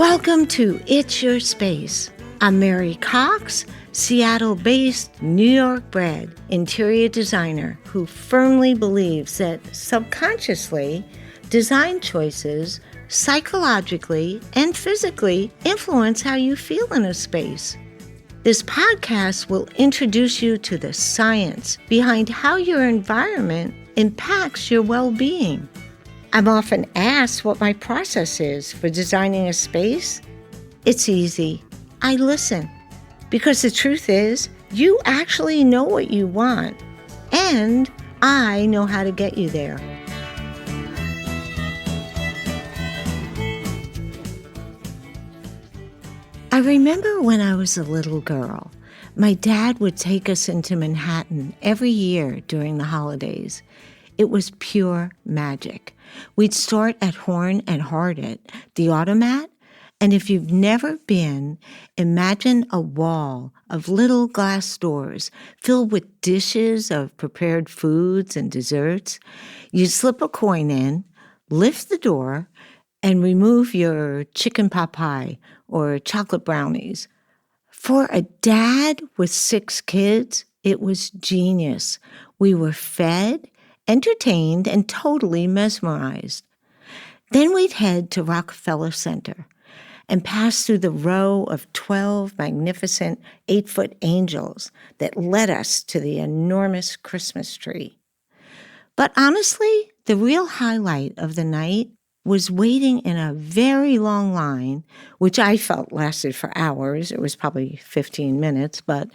Welcome to It's Your Space. I'm Mary Cox, Seattle-based, New York-bred interior designer who firmly believes that subconsciously, design choices psychologically and physically influence how you feel in a space. This podcast will introduce you to the science behind how your environment impacts your well-being. I'm often asked what my process is for designing a space. It's easy. I listen. Because the truth is, you actually know what you want, and I know how to get you there. I remember when I was a little girl, my dad would take us into Manhattan every year during the holidays. It was pure magic. We'd start at Horn and Hardet, the Automat, and if you've never been, imagine a wall of little glass doors filled with dishes of prepared foods and desserts. You'd slip a coin in, lift the door, and remove your chicken pot pie or chocolate brownies. For a dad with 6 kids, it was genius. We were fed, entertained, and totally mesmerized. Then we'd head to Rockefeller Center and pass through the row of 12 magnificent 8-foot angels that led us to the enormous Christmas tree. But honestly, the real highlight of the night was waiting in a very long line, which I felt lasted for hours. It was probably 15 minutes, but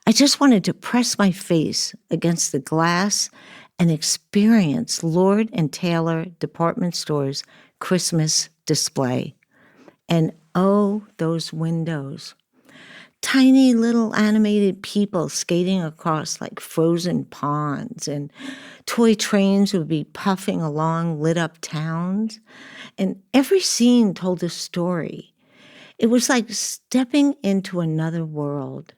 I just wanted to press my face against the glass and experience Lord & Taylor department store's Christmas display. And oh, those windows. Tiny little animated people skating across like frozen ponds, and toy trains would be puffing along lit-up towns. And every scene told a story. It was like stepping into another world.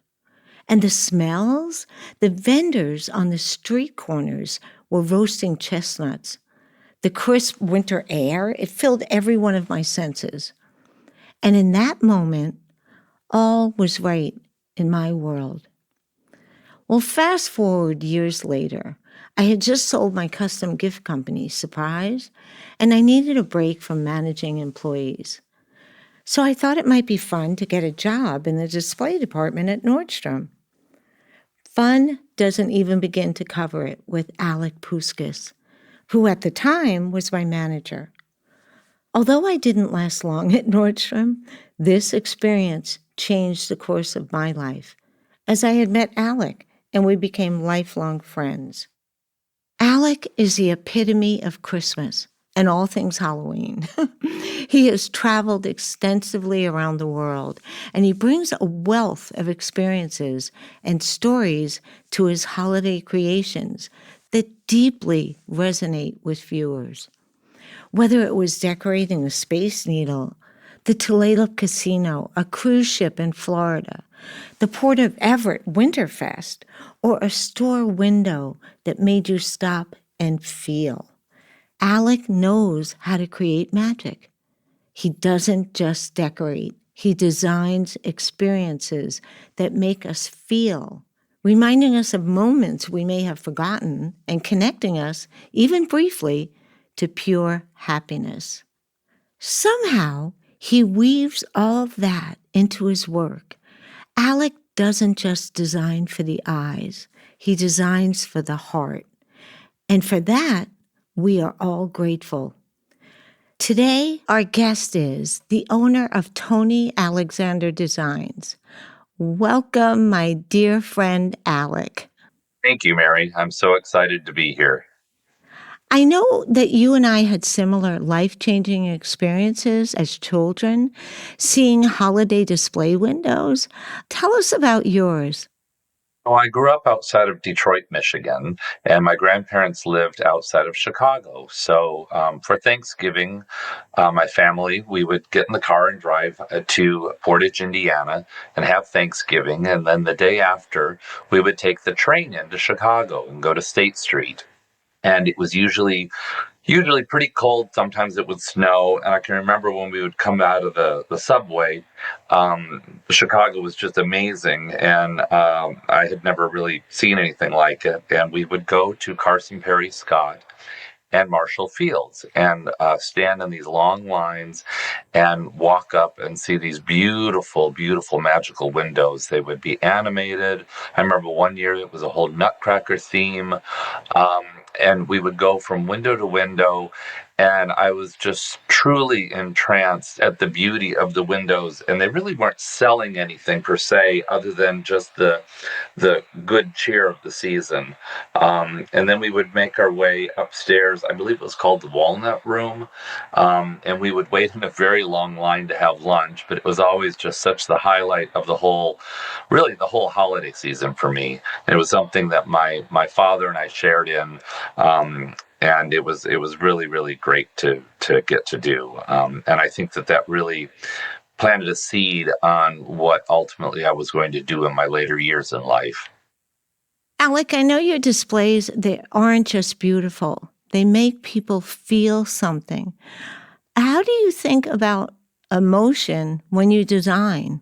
And the smells? The vendors on the street corners were roasting chestnuts. The crisp winter air, it filled every one of my senses. And in that moment, all was right in my world. Well, fast forward years later, I had just sold my custom gift company, Surprise, and I needed a break from managing employees. So I thought it might be fun to get a job in the display department at Nordstrom. Fun doesn't even begin to cover it with Alec Puskas, who at the time was my manager. Although I didn't last long at Nordstrom, this experience changed the course of my life, as I had met Alec and we became lifelong friends. Alec is the epitome of Christmas and all things Halloween. He has traveled extensively around the world, and he brings a wealth of experiences and stories to his holiday creations that deeply resonate with viewers. Whether it was decorating the Space Needle, the Tulalip Casino, a cruise ship in Florida, the Port of Everett Winterfest, or a store window that made you stop and feel. Alec knows how to create magic. He doesn't just decorate. He designs experiences that make us feel, reminding us of moments we may have forgotten and connecting us, even briefly, to pure happiness. Somehow, he weaves all of that into his work. Alec doesn't just design for the eyes. He designs for the heart. And for that, we are all grateful. Today, our guest is the owner of Tony Alexander Designs. Welcome, my dear friend, Alec. Thank you, Mary. I'm so excited to be here. I know that you and I had similar life-changing experiences as children, seeing holiday display windows. Tell us about yours. Well, I grew up outside of Detroit, Michigan, and my grandparents lived outside of Chicago. So for Thanksgiving, my family, we would get in the car and drive to Portage, Indiana, and have Thanksgiving. And then the day after, we would take the train into Chicago and go to State Street. And it was usually Usually pretty cold. Sometimes it would snow. And I can remember when we would come out of the subway, Chicago was just amazing. And I had never really seen anything like it. And we would go to Carson Perry Scott and Marshall Fields and stand in these long lines and walk up and see these beautiful, beautiful magical windows. They would be animated. I remember one year it was a whole Nutcracker theme. Um, and we would go from window to window, and I was just truly entranced at the beauty of the windows. And they really weren't selling anything per se, other than just the good cheer of the season. And then we would make our way upstairs. I believe it was called the Walnut Room, and we would wait in a very long line to have lunch. But it was always just such the highlight of really the whole holiday season for me. It was something that my father and I shared in, and it was really really great to get to do. And I think that really planted a seed on what ultimately I was going to do in my later years in life. Alec, I know your displays, they aren't just beautiful. They make people feel something. How do you think about emotion when you design?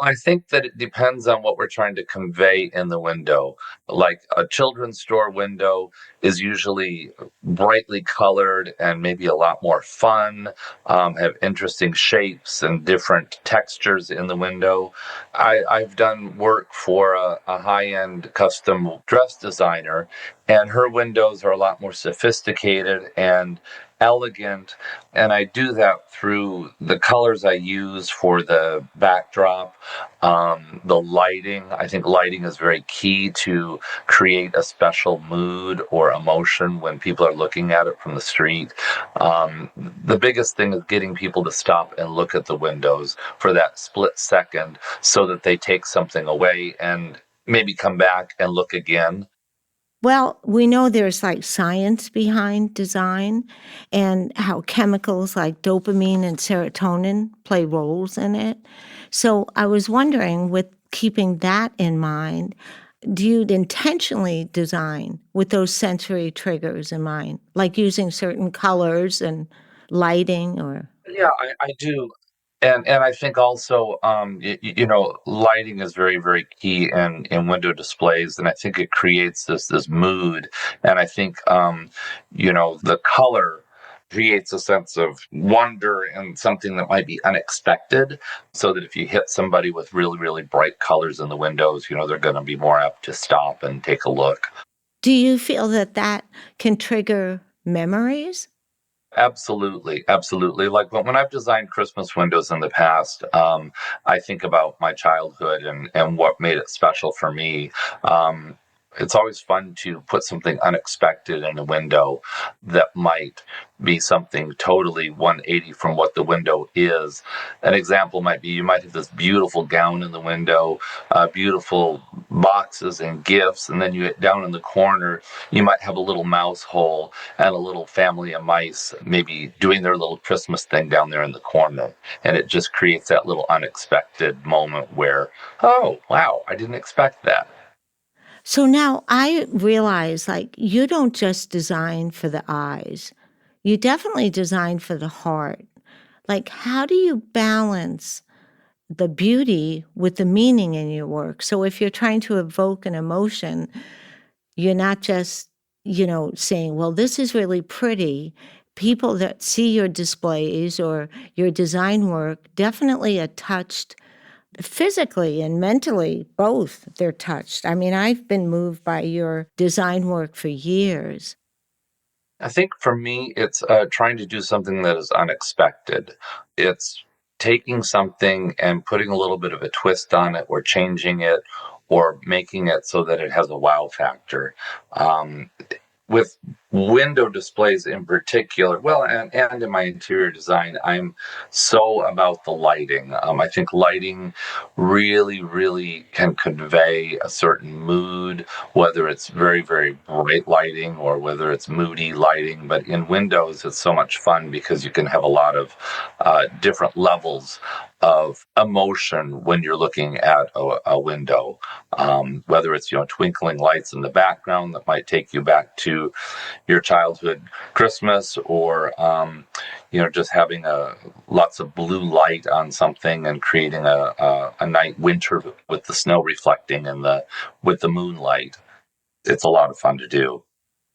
I think that it depends on what we're trying to convey in the window. Like a children's store window is usually brightly colored and maybe a lot more fun, have interesting shapes and different textures in the window. I've done work for a high end custom dress designer, and her windows are a lot more sophisticated and elegant. And I do that through the colors I use for the backdrop, the lighting. I think lighting is very key to create a special mood or emotion when people are looking at it from the street. The biggest thing is getting people to stop and look at the windows for that split second so that they take something away and maybe come back and look again. Well, we know there's like science behind design and how chemicals like dopamine and serotonin play roles in it. So I was wondering, with keeping that in mind, do you intentionally design with those sensory triggers in mind, like using certain colors and lighting or? Yeah, I do. And I think also, lighting is very, very key in window displays, and I think it creates this mood. And I think, the color creates a sense of wonder and something that might be unexpected, so that if you hit somebody with really, really bright colors in the windows, they're going to be more apt to stop and take a look. Do you feel that that can trigger memories? Absolutely, absolutely. Like when I've designed Christmas windows in the past, I think about my childhood and what made it special for me. It's always fun to put something unexpected in a window that might be something totally 180 from what the window is. An example might be you might have this beautiful gown in the window, beautiful boxes and gifts, and then you get down in the corner, you might have a little mouse hole and a little family of mice maybe doing their little Christmas thing down there in the corner. And it just creates that little unexpected moment where, oh, wow, I didn't expect that. So now I realize like you don't just design for the eyes, you definitely design for the heart. Like, how do you balance the beauty with the meaning in your work? So if you're trying to evoke an emotion, you're not just, saying, well, this is really pretty. People that see your displays or your design work definitely are touched physically and mentally, both. They're touched. I mean, I've been moved by your design work for years. I think for me, it's trying to do something that is unexpected. It's taking something and putting a little bit of a twist on it, or changing it, or making it so that it has a wow factor. Um, with window displays in particular, well, and in my interior design, I'm so about the lighting. I think lighting really, really can convey a certain mood, whether it's very, very bright lighting or whether it's moody lighting. But in windows, it's so much fun because you can have a lot of different levels of emotion when you're looking at a window, whether it's twinkling lights in the background that might take you back to your childhood Christmas, or just having lots of blue light on something and creating a night winter with the snow reflecting and with the moonlight. It's a lot of fun to do.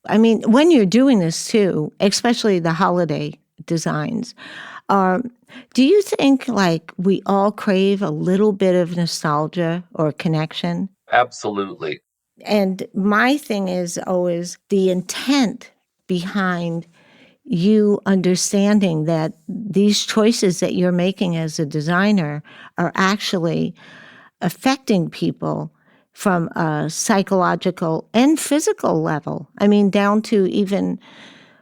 I mean, when you're doing this too, especially the holiday designs, um, do you think like we all crave a little bit of nostalgia or connection? Absolutely. And my thing is always the intent behind you understanding that these choices that you're making as a designer are actually affecting people from a psychological and physical level. I mean, down to even,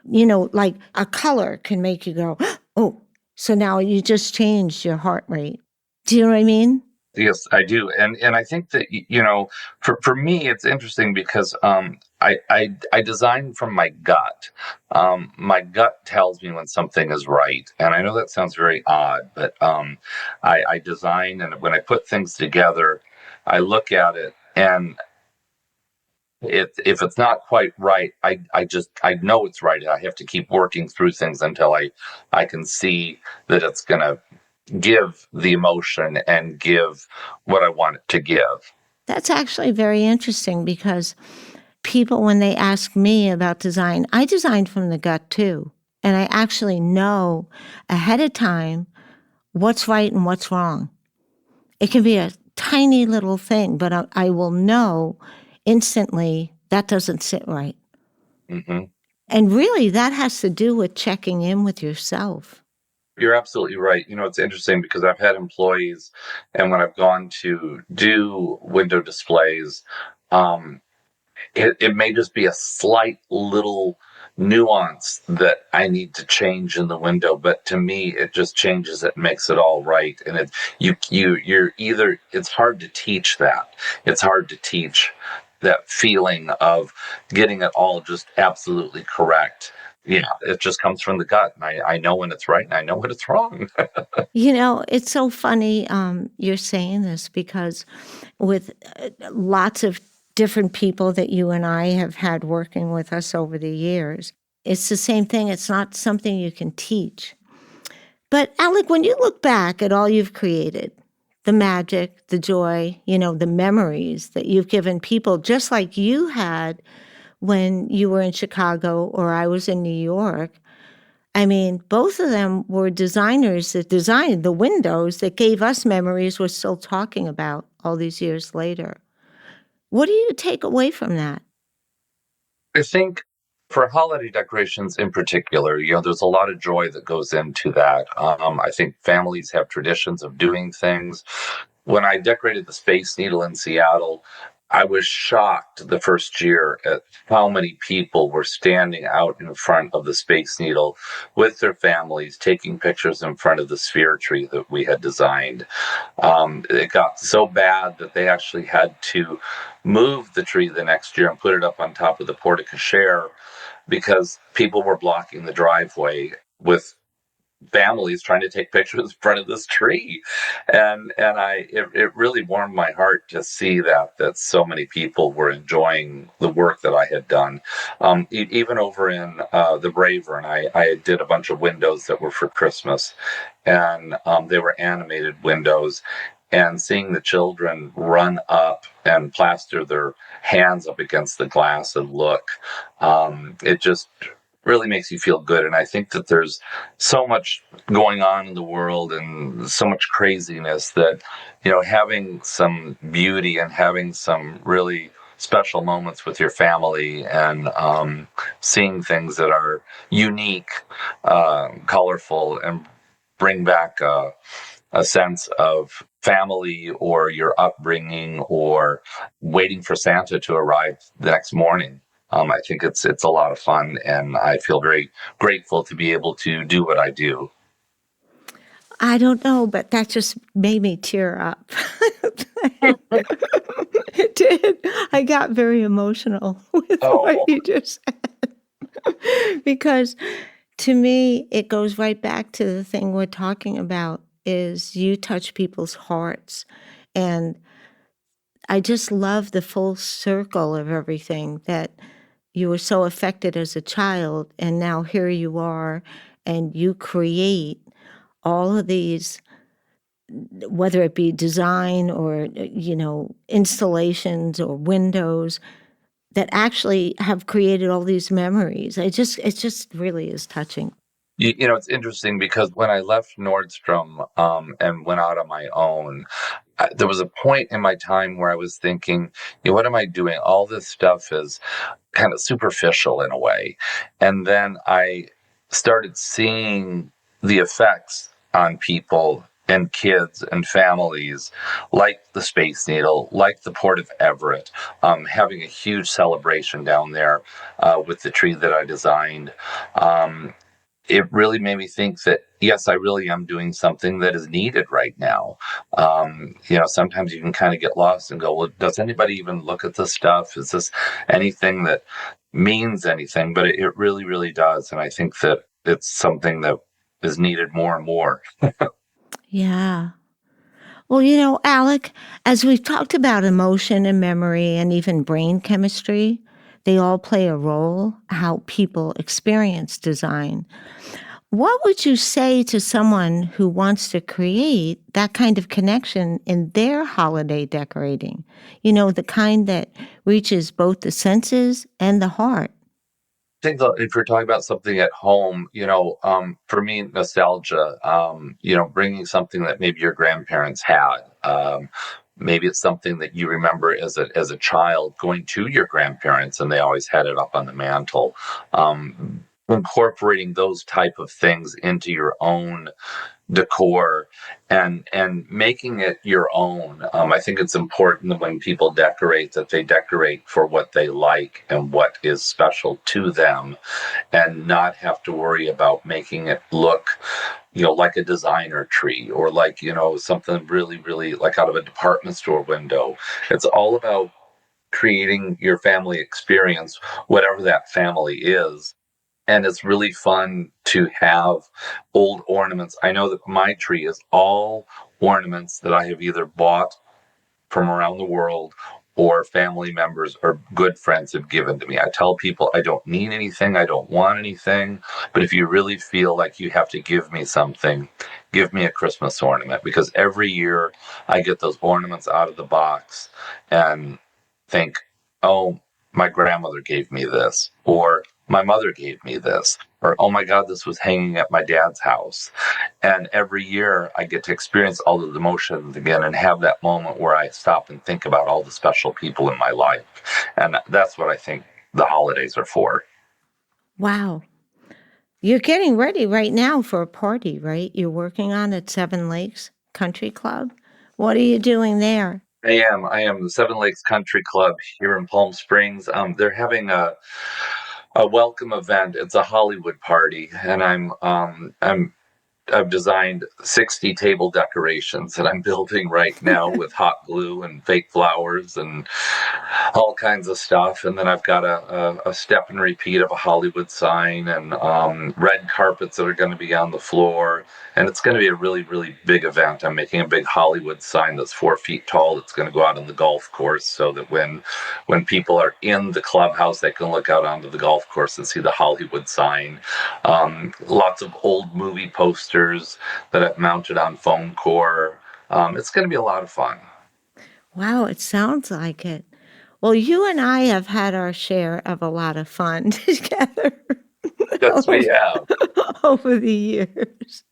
like a color can make you go, oh, so now you just changed your heart rate. Do you know what I mean? Yes, I do, and I think that for me, it's interesting because I design from my gut. My gut tells me when something is right, and I know that sounds very odd, but I design, and when I put things together, I look at it, and if it's not quite right, I know it's right. I have to keep working through things until I can see that it's going to give the emotion and give what I want it to give. That's actually very interesting because people, when they ask me about design, I design from the gut too. And I actually know ahead of time what's right and what's wrong. It can be a tiny little thing, but I will know instantly that doesn't sit right. Hmm. And really, that has to do with checking in with yourself. You're absolutely right. It's interesting because I've had employees, and when I've gone to do window displays, um, it may just be a slight little nuance that I need to change in the window, but to me, it just changes it, makes it all right. And you're either, it's hard to teach that. It's hard to teach that feeling of getting it all just absolutely correct. Yeah, it just comes from the gut, and I know when it's right and I know when it's wrong. It's so funny you're saying this because with lots of different people that you and I have had working with us over the years, it's the same thing. It's not something you can teach. But Alec, when you look back at all you've created, the magic, the joy, the memories that you've given people, just like you had when you were in Chicago or I was in New York, I mean, both of them were designers that designed the windows that gave us memories we're still talking about all these years later. What do you take away from that? I think for holiday decorations in particular, there's a lot of joy that goes into that. I think families have traditions of doing things. When I decorated the Space Needle in Seattle, I was shocked the first year at how many people were standing out in front of the Space Needle with their families, taking pictures in front of the sphere tree that we had designed. It got so bad that they actually had to move the tree the next year and put it up on top of the porte cochere because people were blocking the driveway with families trying to take pictures in front of this tree. And it really warmed my heart to see that so many people were enjoying the work that I had done. Even over in the Braver, and I did a bunch of windows that were for Christmas, and they were animated windows. And seeing the children run up and plaster their hands up against the glass and look, it just really makes you feel good. And I think that there's so much going on in the world and so much craziness that, having some beauty and having some really special moments with your family and seeing things that are unique, colorful, and bring back a sense of family or your upbringing or waiting for Santa to arrive the next morning. I think it's a lot of fun, and I feel very grateful to be able to do what I do. I don't know, but that just made me tear up. It did. I got very emotional with what Oh, you just said. Because to me, it goes right back to the thing we're talking about is you touch people's hearts. And I just love the full circle of everything that you were so affected as a child, and now here you are, and you create all of these, whether it be design or, installations or windows that actually have created all these memories. It just really is touching. It's interesting because when I left Nordstrom and went out on my own, there was a point in my time where I was thinking, what am I doing? All this stuff is kind of superficial in a way. And then I started seeing the effects on people and kids and families, like the Space Needle, like the Port of Everett, having a huge celebration down there with the tree that I designed. It really made me think that, yes, I really am doing something that is needed right now. Sometimes you can kind of get lost and go, well, does anybody even look at this stuff? Is this anything that means anything? But it really, really does. And I think that it's something that is needed more and more. Yeah. Well, Alec, as we've talked about emotion and memory and even brain chemistry, they all play a role how people experience design. What would you say to someone who wants to create that kind of connection in their holiday decorating? The kind that reaches both the senses and the heart. I think that if you're talking about something at home, for me, nostalgia, bringing something that maybe your grandparents had. Maybe it's something that you remember as a child going to your grandparents and they always had it up on the mantle. Incorporating those type of things into your own decor and making it your own. I think it's important that when people decorate that they decorate for what they like and what is special to them, and not have to worry about making it look like a designer tree or like something really, really like out of a department store window. It's all about creating your family experience, whatever that family is. And it's really fun to have old ornaments. I know that my tree is all ornaments that I have either bought from around the world or family members or good friends have given to me. I tell people I don't need anything, I don't want anything, but if you really feel like you have to give me something, give me a Christmas ornament, because every year I get those ornaments out of the box and think, oh, my grandmother gave me this, or my mother gave me this, or oh my God, this was hanging at my dad's house. And every year I get to experience all of the emotions again and have that moment where I stop and think about all the special people in my life. And that's what I think the holidays are for. Wow. You're getting ready right now for a party, right? You're working on at Seven Lakes Country Club. What are you doing there? I am the Seven Lakes Country Club here in Palm Springs. They're having a welcome event. It's a Hollywood party, and I've designed 60 table decorations that I'm building right now with hot glue and fake flowers and all kinds of stuff. And then I've got a step and repeat of a Hollywood sign and red carpets that are going to be on the floor. And it's going to be a really, really big event. I'm making a big Hollywood sign that's 4 feet tall. That's going to go out on the golf course so that when people are in the clubhouse, they can look out onto the golf course and see the Hollywood sign. Lots of old movie posters that I've mounted on foam core. It's going to be a lot of fun. Wow, it sounds like it. Well, you and I have had our share of a lot of fun together. Yes, we have. Over the years.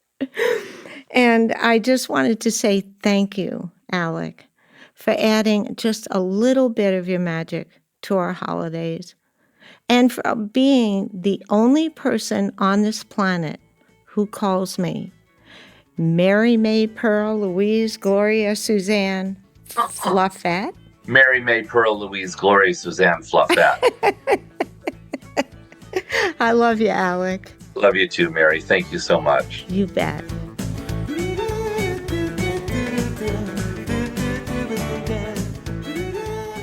And I just wanted to say thank you, Alec, for adding just a little bit of your magic to our holidays and for being the only person on this planet who calls me Mary May Pearl Louise Gloria Suzanne Fluffette. Mary May Pearl Louise Gloria Suzanne Fluffette. I love you, Alec. Love you too, Mary. Thank you so much. You bet.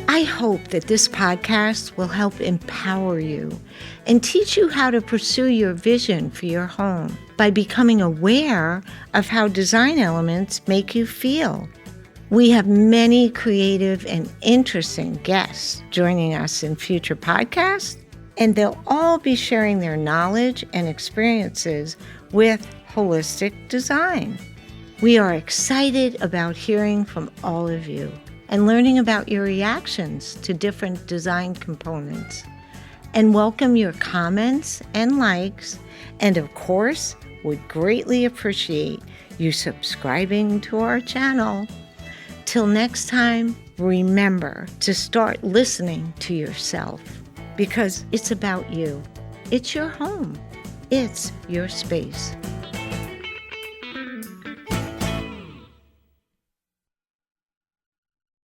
I hope that this podcast will help empower you and teach you how to pursue your vision for your home by becoming aware of how design elements make you feel. We have many creative and interesting guests joining us in future podcasts. And they'll all be sharing their knowledge and experiences with holistic design. We are excited about hearing from all of you and learning about your reactions to different design components, and welcome your comments and likes, and of course, would greatly appreciate you subscribing to our channel. Till next time, remember to start listening to yourself, because it's about you. It's your home. It's your space.